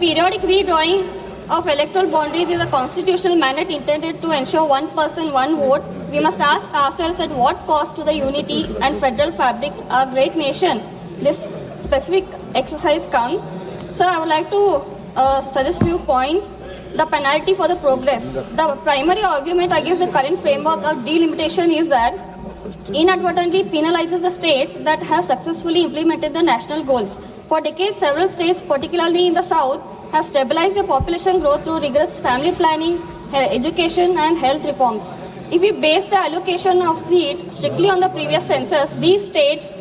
Periodic redrawing of electoral boundaries is a constitutional mandate intended to ensure one person, one vote. We must ask ourselves at what cost to the unity and federal fabric of our great nation this specific exercise comes. So I would like to suggest few points. The penalty for the progress. The primary argument against the current framework of delimitation is that inadvertently penalizes the states that have successfully implemented the national goals. For decades, several states, particularly in the south, have stabilized their population growth through rigorous family planning, education and health reforms. If we base the allocation of seats strictly on the previous census, these states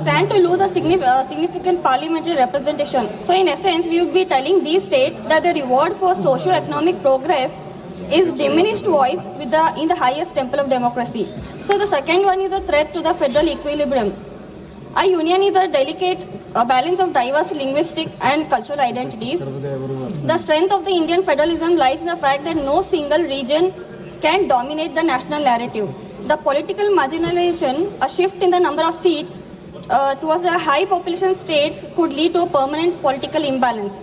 stand to lose a significant parliamentary representation. So in essence, we would be telling these states that the reward for socio-economic progress is diminished voice in the highest temple of democracy. So the second one is a threat to the federal equilibrium. Our union is a delicate balance of diverse linguistic and cultural identities. The strength of the Indian federalism lies in the fact that no single region can dominate the national narrative. The political marginalization, a shift in the number of seats towards the high population states could lead to a permanent political imbalance.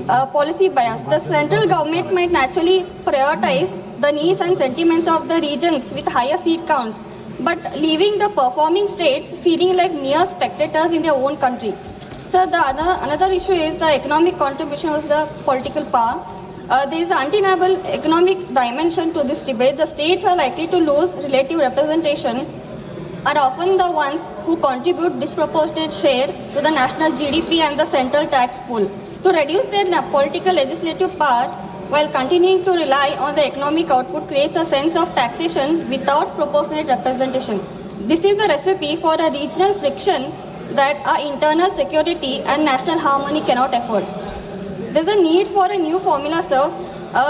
Policy bias. The central government might naturally prioritize the needs and sentiments of the regions with higher seat counts, but leaving the performing states feeling like mere spectators in their own country. So another issue is the economic contribution of the political power. There is an undeniable economic dimension to this debate. The states are likely to lose relative representation, are often the ones who contribute disproportionate share to the national GDP and the central tax pool. To reduce their political legislative power while continuing to rely on the economic output creates a sense of taxation without proportionate representation. This is the recipe for a regional friction that our internal security and national harmony cannot afford. There is a need for a new formula, sir.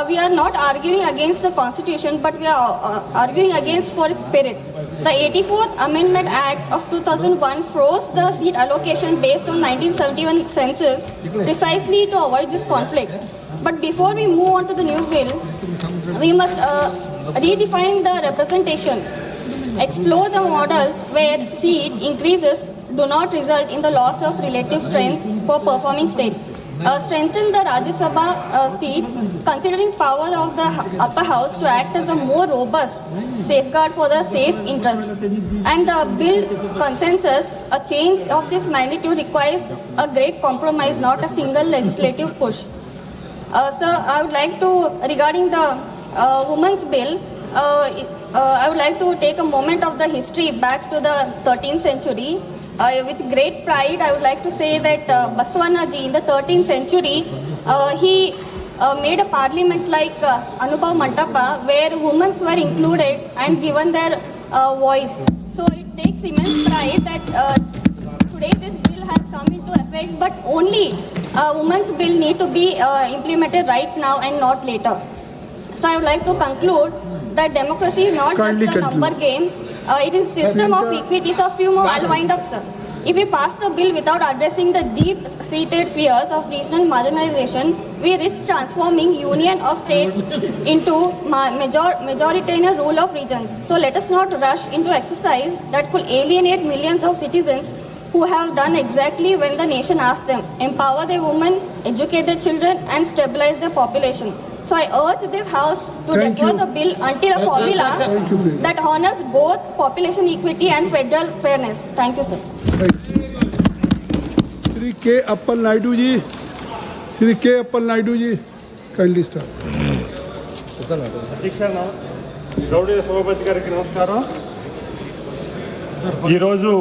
We are not arguing against the Constitution, but we are arguing against for its spirit. The 84th Amendment Act of 2001 froze the seat allocation based on 1971 census precisely to avoid this conflict. But before we move on to the new bill, we must redefine the representation, explore the models where seat increases do not result in the loss of relative strength for performing states. Strengthen the Rajya Sabha seats, considering power of the upper house to act as a more robust safeguard for the safe interest. And the build consensus, a change of this magnitude requires a great compromise, not a single legislative push. So I would like to, regarding the women's bill, I would like to take a moment of the history back to the 13th century. With great pride, I would like to say that Basavanaji in the 13th century, he made a parliament like Anubhav Mantapa, where women were included and given their voice. So it takes immense pride that today this bill has come into effect, but only women's bill need to be implemented right now and not later. So I would like to conclude that democracy is not just a number game. It is a system of equity. So few more, I'll wind up, sir. If we pass the bill without addressing the deep-seated fears of regional marginalization, we risk transforming union of states into majoritarian rule of regions. So let us not rush into exercise that could alienate millions of citizens who have done exactly when the nation asked them: empower their women, educate their children, and stabilize their population. So I urge this House to defer the bill until a formula that honors both population equity and federal fairness. Thank you, sir. Shri K. Appal Naidu ji. Shri K. Appal Naidu ji. Kindly start. గౌరవ సభాపతి గారికి నమస్కారం. ఈరోజు